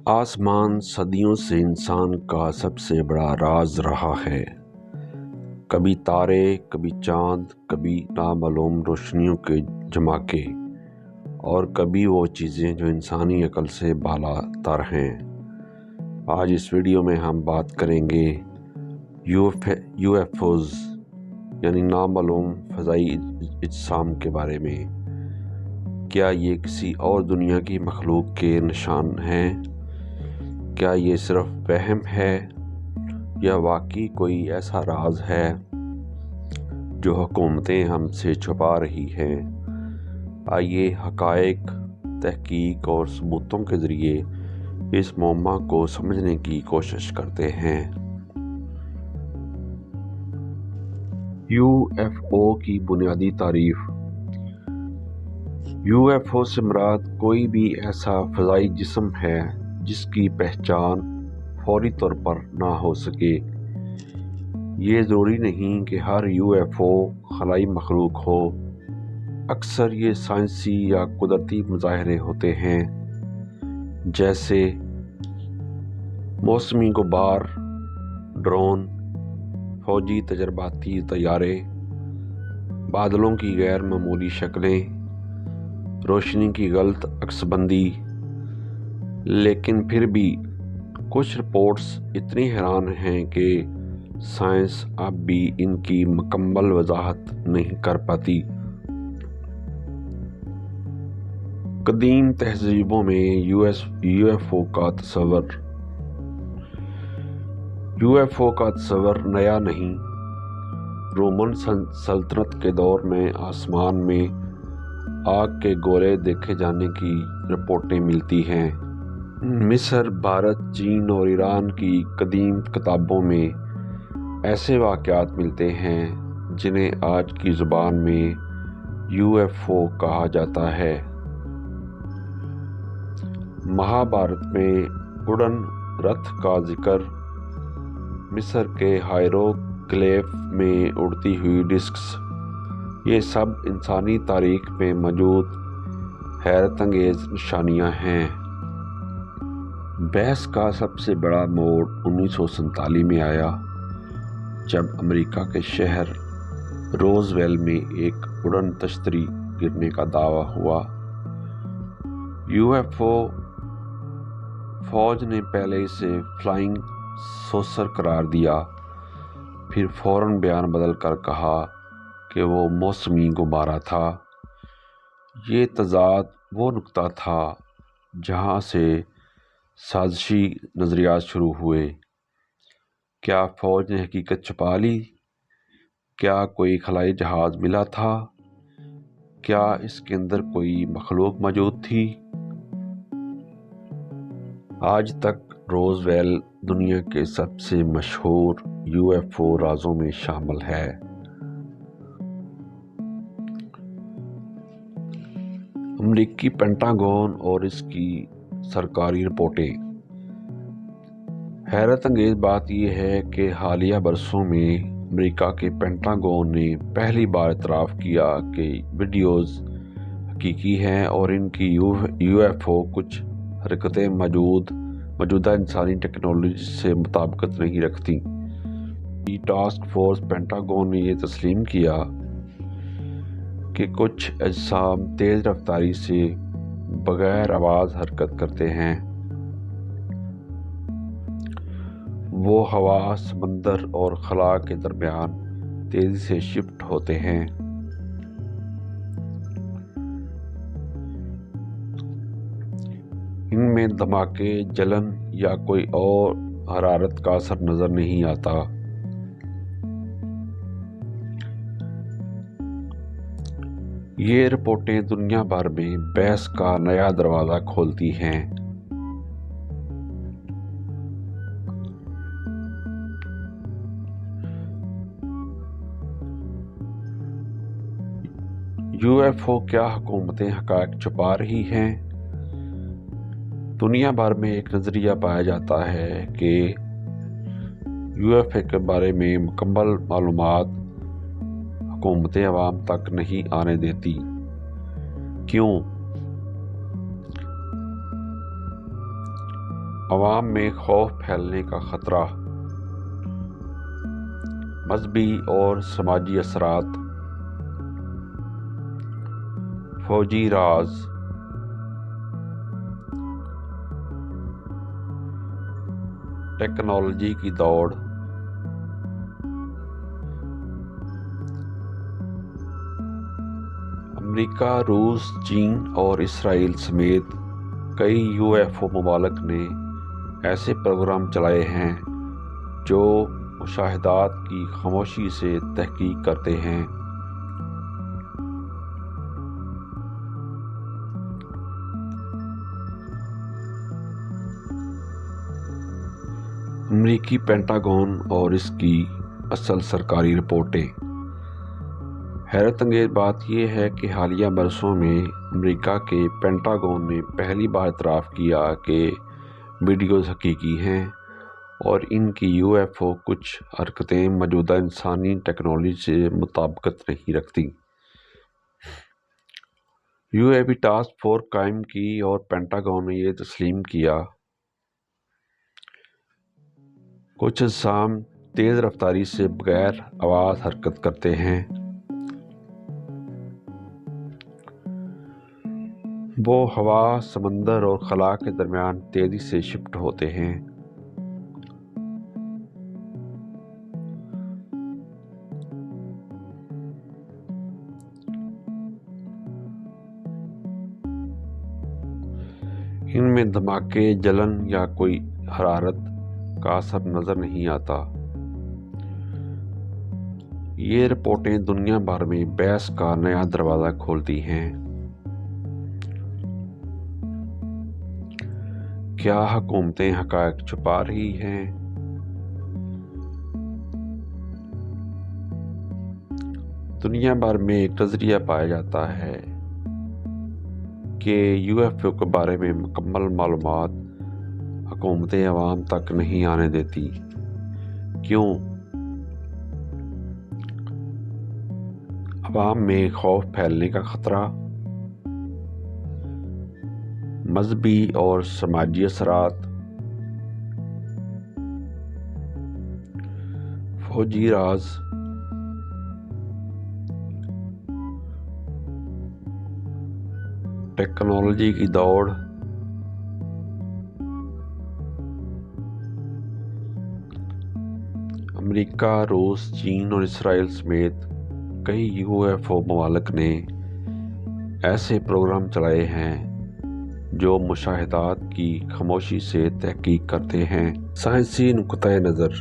آسمان صدیوں سے انسان کا سب سے بڑا راز رہا ہے۔ کبھی تارے، کبھی چاند، کبھی نامعلوم روشنیوں کے جھماکے، اور کبھی وہ چیزیں جو انسانی عقل سے بالا تر ہیں۔ آج اس ویڈیو میں ہم بات کریں گے یو ایف اوز یعنی نامعلوم فضائی اجسام کے بارے میں۔ کیا یہ کسی اور دنیا کی مخلوق کے نشان ہیں؟ کیا یہ صرف وہم ہے یا واقعی کوئی ایسا راز ہے جو حکومتیں ہم سے چھپا رہی ہیں؟ آئیے حقائق، تحقیق اور ثبوتوں کے ذریعے اس معمہ کو سمجھنے کی کوشش کرتے ہیں۔ یو ایف او کی بنیادی تعریف۔ یو ایف او سے مراد کوئی بھی ایسا فضائی جسم ہے جس کی پہچان فوری طور پر نہ ہو سکے۔ یہ ضروری نہیں کہ ہر یو ایف او خلائی مخلوق ہو۔ اکثر یہ سائنسی یا قدرتی مظاہرے ہوتے ہیں، جیسے موسمی غبار، ڈرون، فوجی تجرباتی طیارے، بادلوں کی غیر معمولی شکلیں، روشنی کی غلط عکس بندی۔ لیکن پھر بھی کچھ رپورٹس اتنی حیران ہیں کہ سائنس اب بھی ان کی مکمل وضاحت نہیں کر پاتی۔ قدیم تہذیبوں میں یو ایف او کا تصور۔ یو ایف او کا تصور نیا نہیں۔ رومن سلطنت کے دور میں آسمان میں آگ کے گولے دیکھے جانے کی رپورٹیں ملتی ہیں۔ مصر، بھارت، چین اور ایران کی قدیم کتابوں میں ایسے واقعات ملتے ہیں جنہیں آج کی زبان میں یو ایف او کہا جاتا ہے۔ مہابھارت میں اڑن رتھ کا ذکر، مصر کے ہائیروگلیف میں اڑتی ہوئی ڈسکس، یہ سب انسانی تاریخ میں موجود حیرت انگیز نشانیاں ہیں۔ بحث کا سب سے بڑا موڑ 1947 میں آیا جب امریکہ کے شہر روزویل میں ایک اڑن تشتری گرنے کا دعویٰ ہوا۔ یو ایف او فوج نے پہلے اسے فلائنگ سوسر قرار دیا، پھر فوراً بیان بدل کر کہا کہ وہ موسمی غبارہ تھا۔ یہ تضاد وہ نقطہ تھا جہاں سے سازشی نظریات شروع ہوئے۔ کیا فوج نے حقیقت چھپا لی؟ کیا کوئی خلائی جہاز ملا تھا؟ کیا اس کے اندر کوئی مخلوق موجود تھی؟ آج تک روزویل دنیا کے سب سے مشہور یو ایف او رازوں میں شامل ہے۔ امریکی پینٹاگون اور اس کی سرکاری رپورٹیں۔ حیرت انگیز بات یہ ہے کہ حالیہ برسوں میں امریکہ کے پینٹاگون نے پہلی بار اعتراف کیا کہ ویڈیوز حقیقی ہیں اور ان کی یو ایف او کچھ حرکتیں موجودہ انسانی ٹیکنالوجی سے مطابقت نہیں رکھتی۔ ٹاسک فورس پینٹاگون نے یہ تسلیم کیا کہ کچھ اجسام تیز رفتاری سے بغیر آواز حرکت کرتے ہیں۔ وہ ہوا، سمندر اور خلا کے درمیان تیزی سے شفٹ ہوتے ہیں۔ ان میں دھماکے، جلن یا کوئی اور حرارت کا اثر نظر نہیں آتا۔ یہ رپورٹیں دنیا بھر میں بحث کا نیا دروازہ کھولتی ہیں۔ یو ایف او کیا حکومتیں حقائق چھپا رہی ہیں؟ دنیا بھر میں ایک نظریہ پایا جاتا ہے کہ یو ایف او کے بارے میں مکمل معلومات حکومتیں عوام تک نہیں آنے دیتی۔ کیوں؟ عوام میں خوف پھیلنے کا خطرہ، مذہبی اور سماجی اثرات، فوجی راز، ٹیکنالوجی کی دوڑ، امریکہ، روس، چین اور اسرائیل سمیت کئی UFO ممالک نے ایسے پروگرام چلائے ہیں جو مشاہدات کی خاموشی سے تحقیق کرتے ہیں۔ امریکی پینٹاگون اور اس کی اصل سرکاری رپورٹیں۔ حیرت انگیز بات یہ ہے کہ حالیہ برسوں میں امریکہ کے پینٹاگون نے پہلی بار اعتراف کیا کہ ویڈیوز حقیقی ہیں اور ان کی UFO کچھ حرکتیں موجودہ انسانی ٹیکنالوجی سے مطابقت نہیں رکھتی۔ UAP ٹاسک فورس قائم کی اور پینٹاگون نے یہ تسلیم کیا کچھ اجسام تیز رفتاری سے بغیر آواز حرکت کرتے ہیں۔ وہ ہوا، سمندر اور خلا کے درمیان تیزی سے شفٹ ہوتے ہیں۔ ان میں دھماکے، جلن یا کوئی حرارت کا اثر نظر نہیں آتا۔ یہ رپورٹیں دنیا بھر میں بحث کا نیا دروازہ کھولتی ہیں۔ کیا حکومتیں حقائق چھپا رہی ہیں؟ دنیا بھر میں ایک نظریہ پایا جاتا ہے کہ UFO کے بارے میں مکمل معلومات حکومتیں عوام تک نہیں آنے دیتی۔ کیوں؟ عوام میں خوف پھیلنے کا خطرہ، مذہبی اور سماجی اثرات، فوجی راز، ٹیکنالوجی کی دوڑ، امریکہ، روس، چین اور اسرائیل سمیت کئی UFO ممالک نے ایسے پروگرام چلائے ہیں جو مشاہدات کی خاموشی سے تحقیق کرتے ہیں۔ سائنسی نقطہ نظر: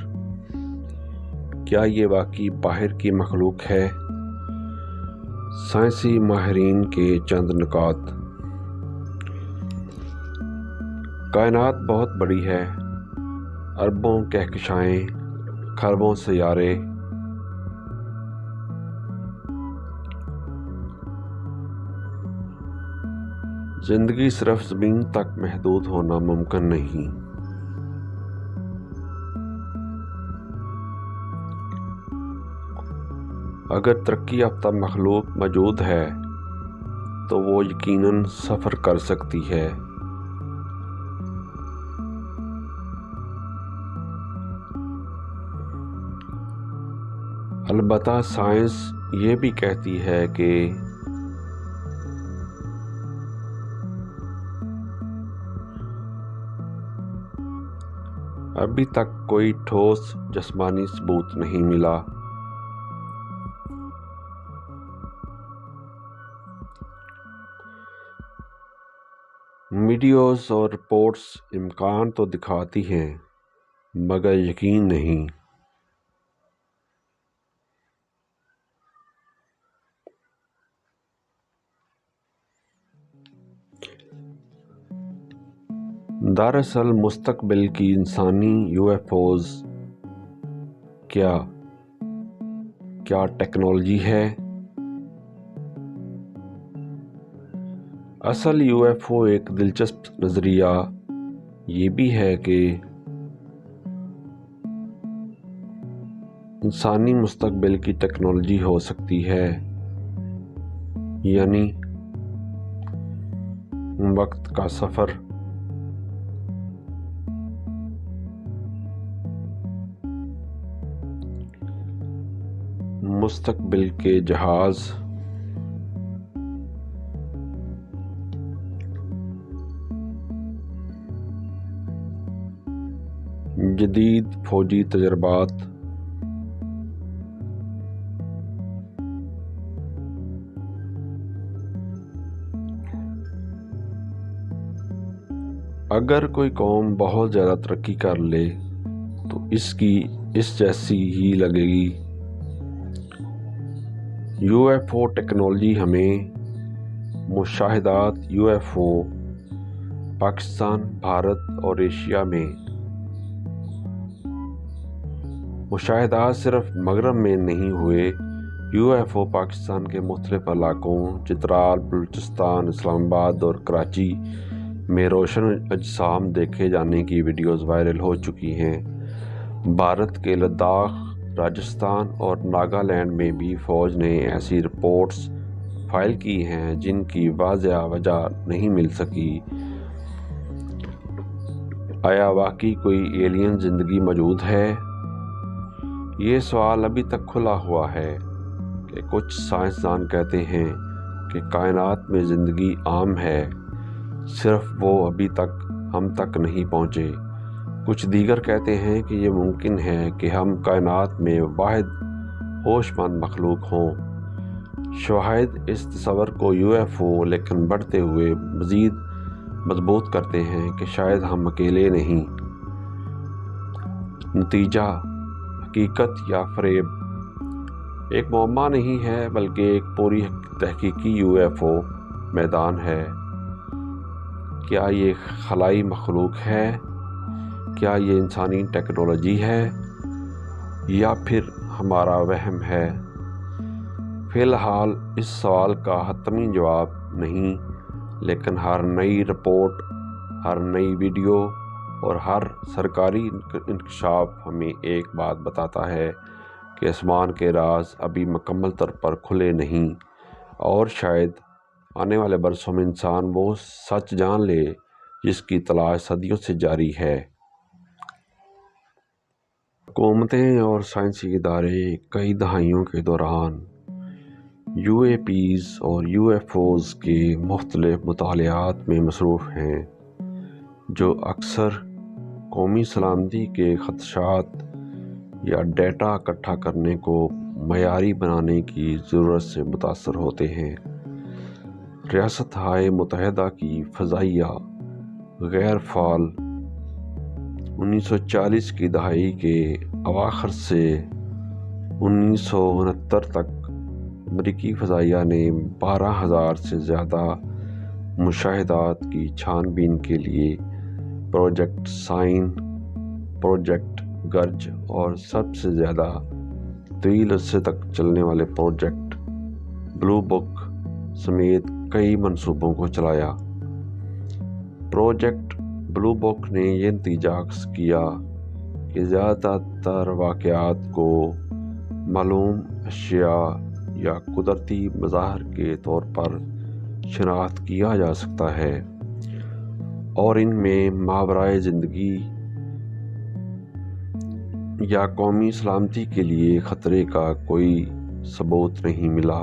کیا یہ واقعی باہر کی مخلوق ہے؟ سائنسی ماہرین کے چند نکات۔ کائنات بہت بڑی ہے، اربوں کہکشائیں، کھربوں سیارے۔ زندگی صرف زمین تک محدود ہونا ممکن نہیں۔ اگر ترقی یافتہ مخلوق موجود ہے تو وہ یقیناً سفر کر سکتی ہے۔ البتہ سائنس یہ بھی کہتی ہے کہ ابھی تک کوئی ٹھوس جسمانی ثبوت نہیں ملا۔ ویڈیوز اور رپورٹس امکان تو دکھاتی ہیں مگر یقین نہیں۔ دراصل مستقبل کی انسانی UFOز کیا ٹیکنالوجی ہے؟ اصل UFO ایک دلچسپ نظریہ یہ بھی ہے کہ انسانی مستقبل کی ٹیکنالوجی ہو سکتی ہے، یعنی وقت کا سفر، مستقبل کے جہاز جدید فوجی تجربات اگر کوئی قوم بہت زیادہ ترقی کر لے تو اس جیسی ہی لگے گی۔ یو ایف او ٹیکنالوجی ہمیں مشاہدات U F O Pakistan, Bharat اور ایشیا میں مشاہدات صرف مغرب میں نہیں ہوئے۔ یو ایف او پاکستان کے مختلف علاقوں چترال، بلوچستان، اسلام آباد اور کراچی میں روشن اجسام دیکھے جانے کی ویڈیوز وائرل ہو چکی ہیں۔ بھارت کے لداخ، راجستھان اور ناگالینڈ میں بھی فوج نے ایسی رپورٹس فائل کی ہیں جن کی واضح وجہ نہیں مل سکی۔ آیا واقعی کوئی ایلین زندگی موجود ہے؟ یہ سوال ابھی تک کھلا ہوا ہے کہ کچھ سائنسدان کہتے ہیں کہ کائنات میں زندگی عام ہے، صرف وہ ابھی تک ہم تک نہیں پہنچے۔ کچھ دیگر کہتے ہیں کہ یہ ممکن ہے کہ ہم کائنات میں واحد ہوش مند مخلوق ہوں۔ شواہد اس تصور کو یو ایف او لیکن بڑھتے ہوئے مزید مضبوط کرتے ہیں کہ شاید ہم اکیلے نہیں۔ نتیجہ، حقیقت یا فریب، ایک معمہ نہیں ہے بلکہ ایک پوری تحقیقی یو ایف او میدان ہے۔ کیا یہ خلائی مخلوق ہے؟ کیا یہ انسانی ٹیکنالوجی ہے یا پھر ہمارا وہم ہے؟ فی الحال اس سوال کا حتمی جواب نہیں، لیکن ہر نئی رپورٹ، ہر نئی ویڈیو اور ہر سرکاری انکشاف ہمیں ایک بات بتاتا ہے کہ آسمان کے راز ابھی مکمل طور پر کھلے نہیں، اور شاید آنے والے برسوں میں انسان وہ سچ جان لے جس کی تلاش صدیوں سے جاری ہے۔ حکومتیں اور سائنسی ادارے کئی دہائیوں کے دوران یو اے پیز اور یو ایف اوز کے مختلف مطالعات میں مصروف ہیں، جو اکثر قومی سلامتی کے خدشات یا ڈیٹا اکٹھا کرنے کو معیاری بنانے کی ضرورت سے متاثر ہوتے ہیں۔ ریاستہائے متحدہ کی فضائیہ غیر فعال 1940 کی دہائی کے اواخر سے 1969 تک امریکی فضائیہ نے 12,000 سے زیادہ مشاہدات کی چھان بین کے لیے پروجیکٹ سائن، پروجیکٹ گرج اور سب سے زیادہ طویل عرصے تک چلنے والے پروجیکٹ بلو بک سمیت کئی منصوبوں کو چلایا۔ پروجیکٹ بلو بک نے یہ نتیجہ اخذ کیا کہ زیادہ تر واقعات کو معلوم اشیاء یا قدرتی مظاہر کے طور پر شناخت کیا جا سکتا ہے، اور ان میں ماورائے زندگی یا قومی سلامتی کے لیے خطرے کا کوئی ثبوت نہیں ملا۔